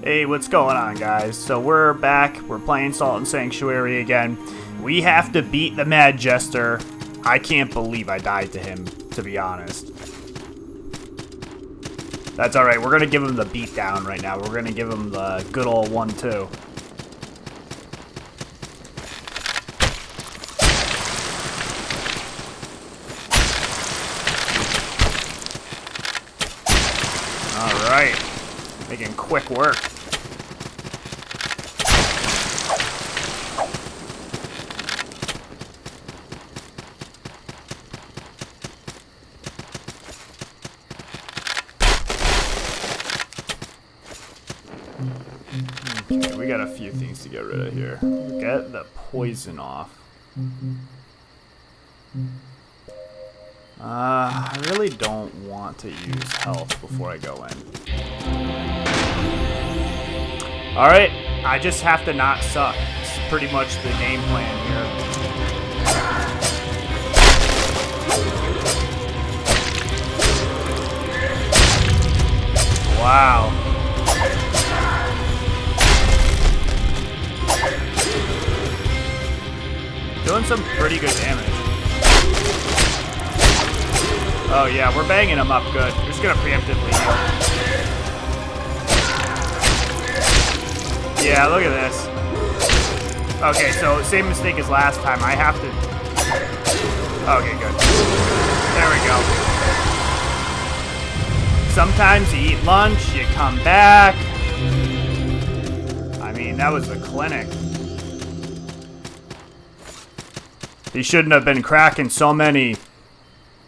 Hey, what's going on, guys? So we're back. We're playing Salt and Sanctuary again. We have to beat the Mad Jester. I can't believe I died to him, to be honest. That's alright. We're going to give him the beatdown right now. We're going to give him the good old 1-2. Alright. Making quick work. Okay, we got a few things to get rid of here. Get the poison off. I really don't want to use health before I go in. Alright, I just have to not suck. It's pretty much the game plan here. Wow. Doing some pretty good damage. Oh yeah, we're banging him up good. We're just gonna preemptively heal. Yeah, look at this. Okay, so same mistake as last time. I have to... Okay, good. There we go. Sometimes you eat lunch, you come back. I mean, that was a clinic. He shouldn't have been cracking so many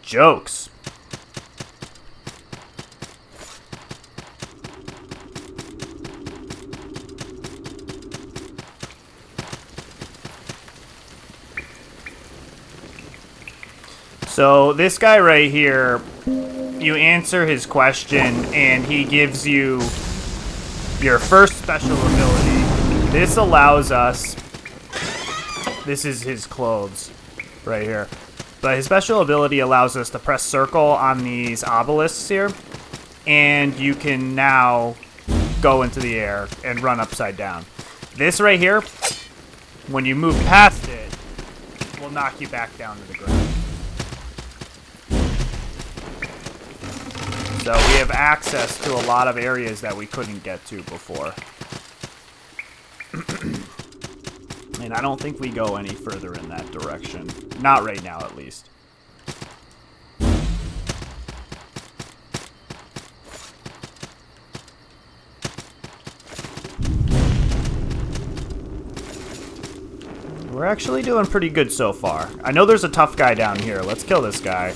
jokes. So this guy right here, you answer his question and he gives you your first special ability. This allows us, this is his clothes right here, but his special ability allows us to press circle on these obelisks here, and you can now go into the air and run upside down. This right here, when you move past it, will knock you back down to the ground. So we have access to a lot of areas that we couldn't get to before. And I don't think we go any further in that direction. Not right now, at least. We're actually doing pretty good so far. I know there's a tough guy down here. Let's kill this guy.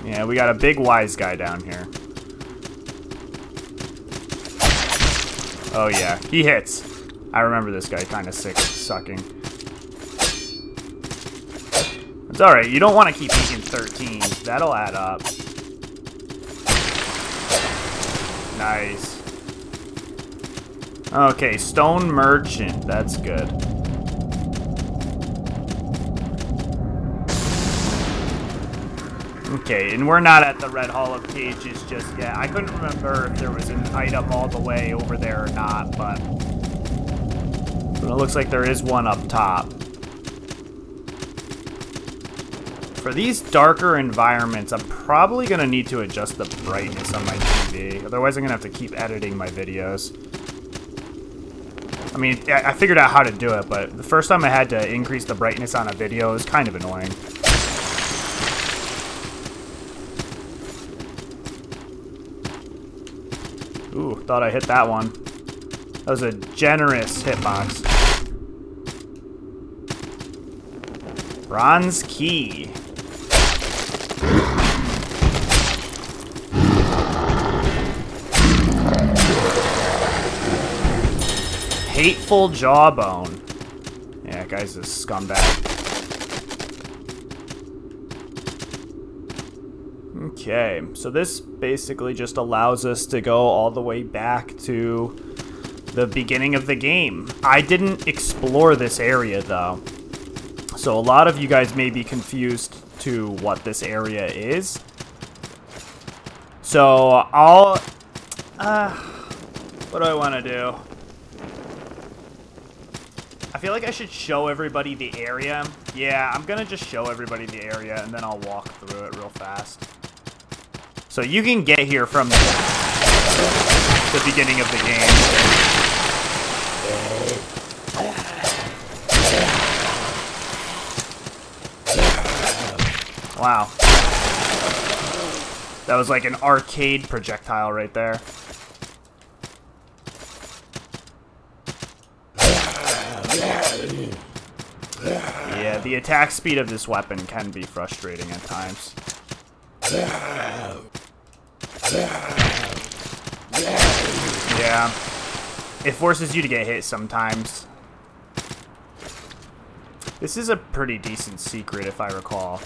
Yeah, we got a big wise guy down here. Oh yeah, he hits. I remember this guy kind of sick, sucking. It's alright, you don't want to keep eating 13. That'll add up. Nice. Okay, stone merchant. That's good. Okay, and we're not at the Red Hall of Cages just yet. I couldn't remember if there was an item all the way over there or not, but it looks like there is one up top. For these darker environments, I'm probably going to need to adjust the brightness on my TV. Otherwise, I'm going to have to keep editing my videos. I mean, I figured out how to do it, but the first time I had to increase the brightness on a video, it was kind of annoying. Ooh, thought I hit that one. That was a generous hitbox. Bronze key. Hateful jawbone. Yeah, that guy's a scumbag. Okay, so this basically just allows us to go all the way back to the beginning of the game. I didn't explore this area, though. So a lot of you guys may be confused to what this area is. So I'll... what do I want to do? I feel like I should show everybody the area. Yeah, I'm going to just show everybody the area, and then I'll walk through it real fast. So you can get here from the beginning of the game. Wow. That was like an arcade projectile right there. Yeah, the attack speed of this weapon can be frustrating at times. Yeah. It forces you to get hit sometimes. This is a pretty decent secret, if I recall.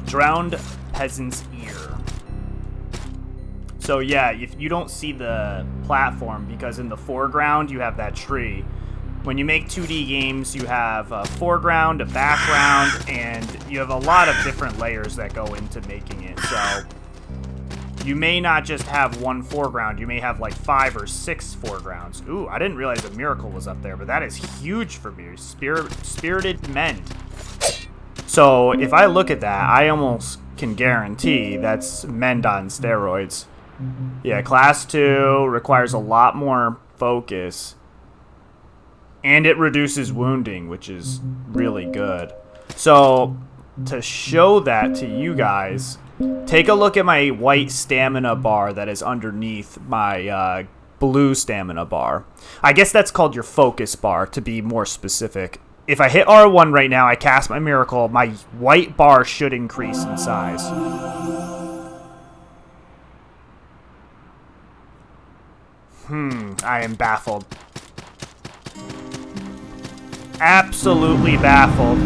Drowned peasant's ear. So yeah, if you don't see the platform because in the foreground you have that tree. When you make 2D games, you have a foreground, a background, and you have a lot of different layers that go into making it. So you may not just have one foreground, you may have like 5 or 6 foregrounds. Ooh, I didn't realize a miracle was up there, but that is huge for me. Spirited mend. So if I look at that, I almost can guarantee that's mend on steroids. Yeah, class 2 requires a lot more focus. And it reduces wounding, which is really good. So to show that to you guys, take a look at my white stamina bar that is underneath my blue stamina bar. I guess that's called your focus bar, to be more specific. If I hit R1 right now, I cast my miracle, my white bar should increase in size. I am baffled. Absolutely baffled.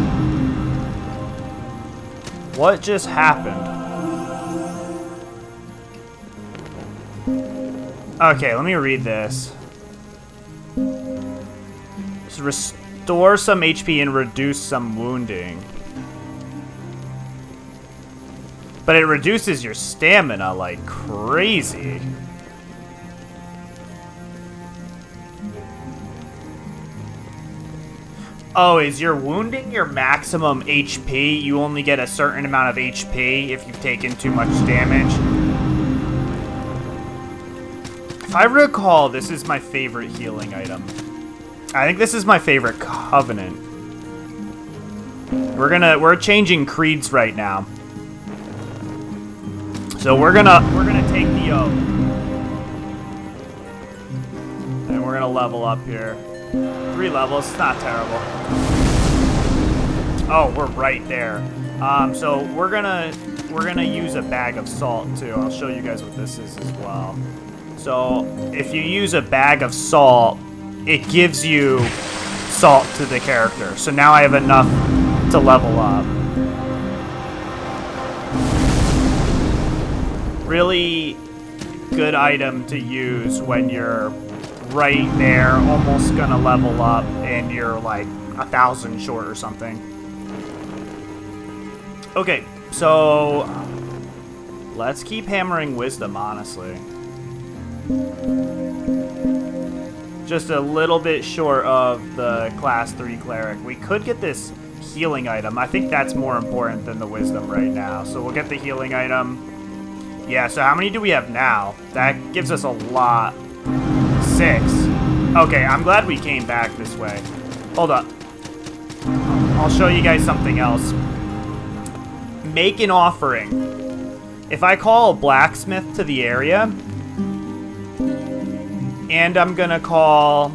What just happened? Okay, let me read this. So restore some HP and reduce some wounding. But it reduces your stamina like crazy. Oh, is your wounding your maximum HP? You only get a certain amount of HP if you've taken too much damage. If I recall, this is my favorite healing item. I think this is my favorite covenant. We're changing creeds right now. So we're gonna take the oath. And we're gonna level up here. 3 levels, it's not terrible. Oh, we're right there. So we're gonna use a bag of salt too. I'll show you guys what this is as well. So if you use a bag of salt, it gives you salt to the character. So now I have enough to level up. Really good item to use when you're right there, almost gonna level up, and you're like 1,000 short or something. Okay, so let's keep hammering wisdom, honestly. Just a little bit short of the class 3 cleric. We could get this healing item. I think that's more important than the wisdom right now. So we'll get the healing item. Yeah, so how many do we have now? That gives us a lot. 6. Okay, I'm glad we came back this way. Hold up. I'll show you guys something else. Make an offering. If I call a blacksmith to the area, and I'm gonna call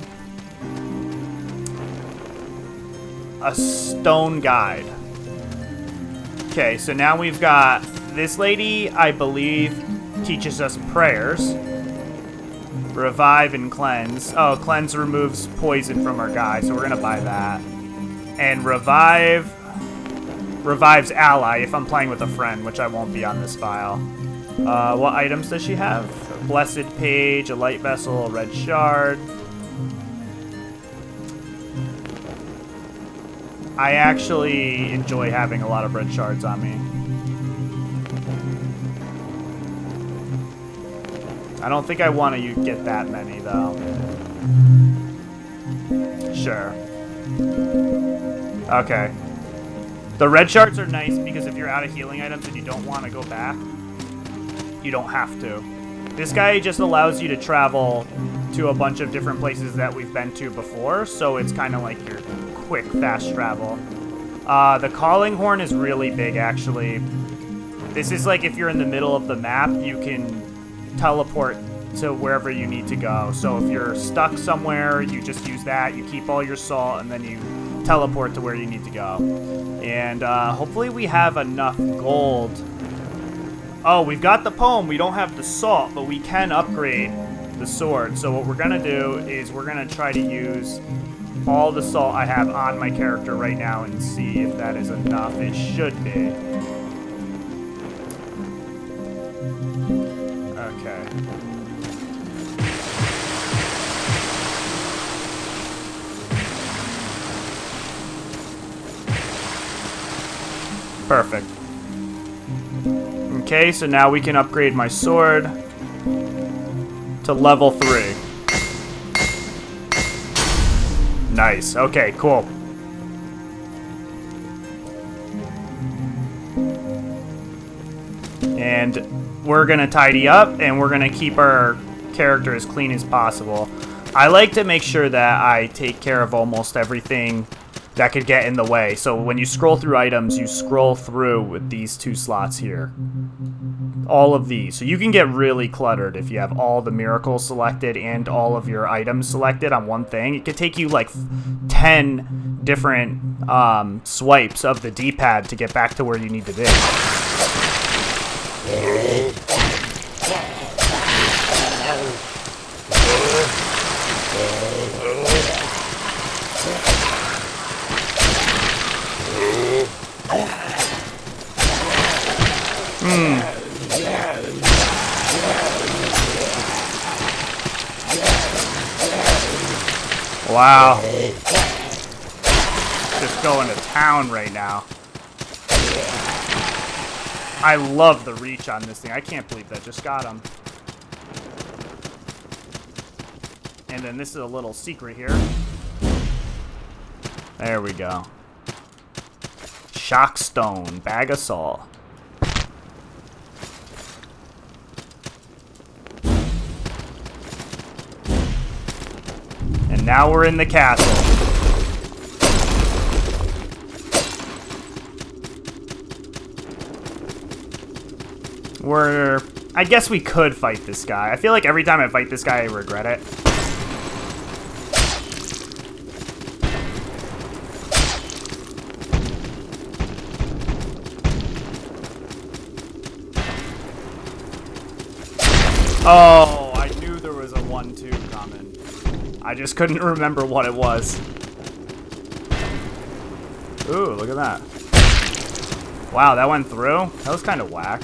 a stone guide. Okay, so now we've got this lady, I believe, teaches us prayers. Revive and cleanse. Oh, cleanse removes poison from our guy, so we're gonna buy that. And revive revives ally if I'm playing with a friend, which I won't be on this file. What items does she have? A blessed page, a light vessel, a red shard. I actually enjoy having a lot of red shards on me. I don't think I want to get that many, though. Sure. Okay. The red shards are nice because if you're out of healing items and you don't want to go back, you don't have to. This guy just allows you to travel to a bunch of different places that we've been to before, so it's kind of like your quick, fast travel. The calling horn is really big, actually. This is like if you're in the middle of the map, you can teleport to wherever you need to go. So if you're stuck somewhere, you just use that, you keep all your salt, and then you teleport to where you need to go. And hopefully we have enough gold. Oh, we've got the poem, we don't have the salt, but we can upgrade the sword. So what we're gonna do is we're gonna try to use all the salt I have on my character right now and see if that is enough. It should be. Okay. Perfect. Okay, so now we can upgrade my sword to level 3. Nice. Okay, cool. And we're going to tidy up, and we're going to keep our character as clean as possible. I like to make sure that I take care of almost everything that could get in the way. So when you scroll through items, you scroll through with these 2 slots here. All of these. So you can get really cluttered if you have all the miracles selected and all of your items selected on one thing. It could take you like 10 different swipes of the D-pad to get back to where you need to be. Wow. Just going to town right now. I love the reach on this thing. I can't believe that just got him. And then this is a little secret here. There we go. Shockstone, bag of salt. And now we're in the castle. I guess we could fight this guy. I feel like every time I fight this guy, I regret it. Oh, I knew there was a 1-2 coming. I just couldn't remember what it was. Ooh, look at that. Wow, that went through? That was kind of whack.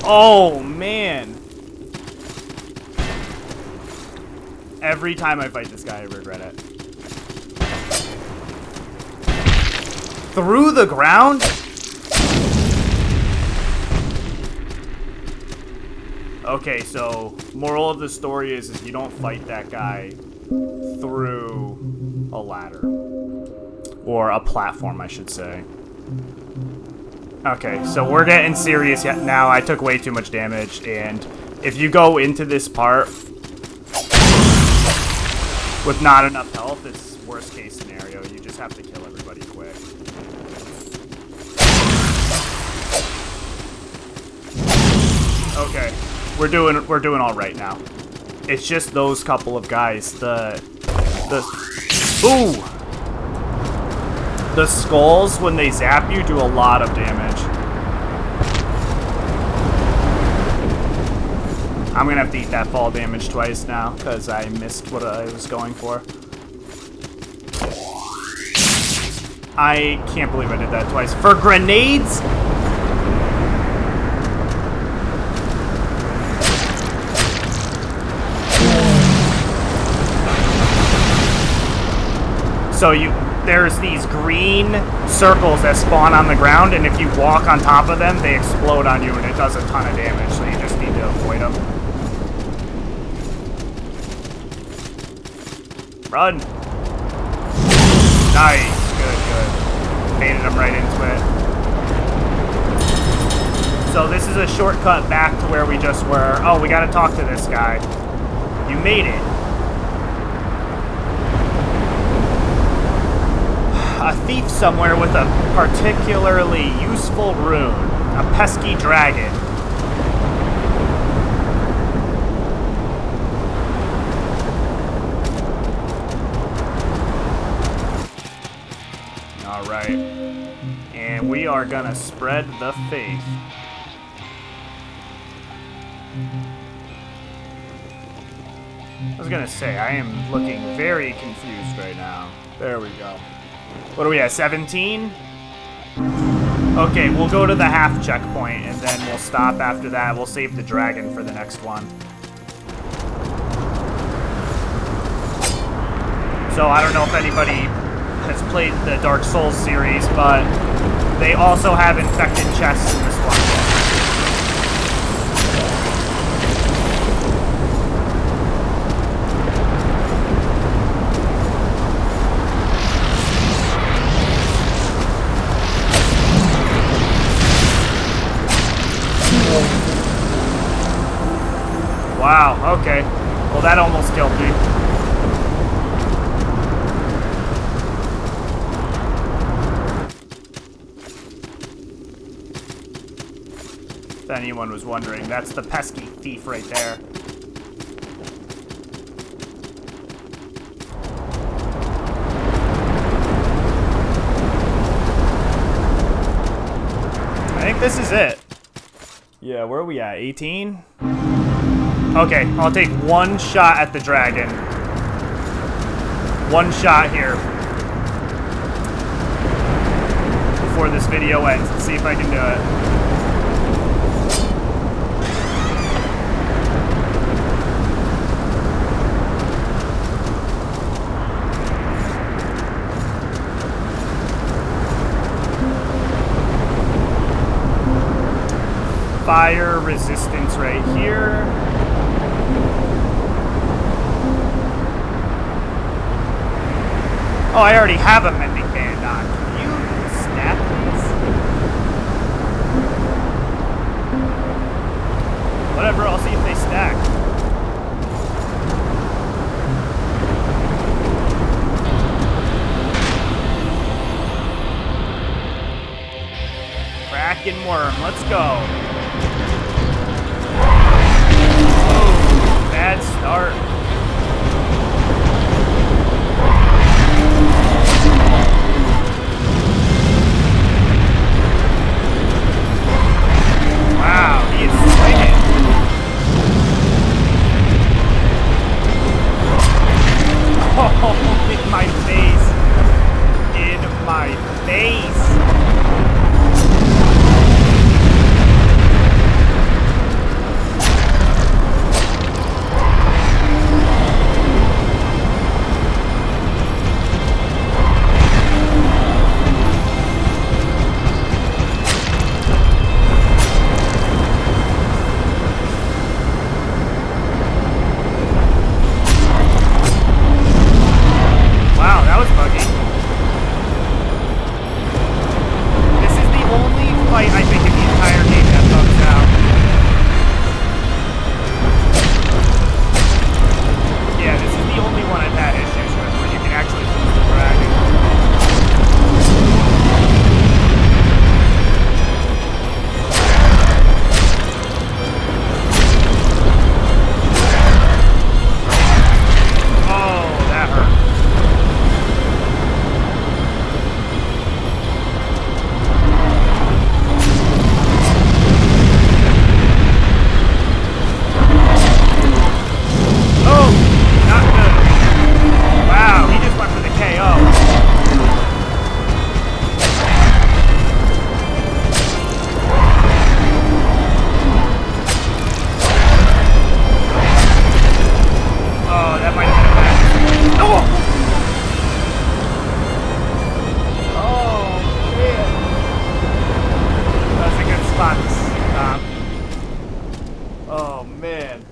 Oh, man. Every time I fight this guy, I regret it. Through the ground? Okay, so moral of the story is you don't fight that guy through a ladder. Or a platform, I should say. Okay, so we're getting serious now. I took way too much damage, and if you go into this part with not enough health, it's worst case scenario. You just have to kill everybody quick. Okay, we're doing all right now. It's just those couple of guys. Ooh. The skulls, when they zap you, do a lot of damage. I'm gonna have to eat that fall damage twice now, because I missed what I was going for. I can't believe I did that twice. For grenades? So there's these green circles that spawn on the ground, and if you walk on top of them, they explode on you, and it does a ton of damage, so you just need to avoid them. Run! Nice! Good, good. Baited him right into it. So this is a shortcut back to where we just were. Oh, we gotta talk to this guy. You made it. A thief somewhere with a particularly useful rune. A pesky dragon. Alright. And we are gonna spread the faith. I was gonna say, I am looking very confused right now. There we go. What are we at, 17? Okay, we'll go to the half checkpoint, and then we'll stop after that. We'll save the dragon for the next one. So I don't know if anybody has played the Dark Souls series, but they also have infected chests in this one. Wow, okay. Well, that almost killed me. If anyone was wondering, that's the pesky thief right there. I think this is it. Yeah, where are we at? 18? Okay, I'll take one shot at the dragon. One shot here. Before this video ends. Let's see if I can do it. Fire resistance right here. Oh, I already have a mending band on. Can you snap these? Whatever, I'll see if they stack. Kraken worm, let's go. Oh, bad start. Wow, he is swinging. Oh, in my face. In my face. Oh, man.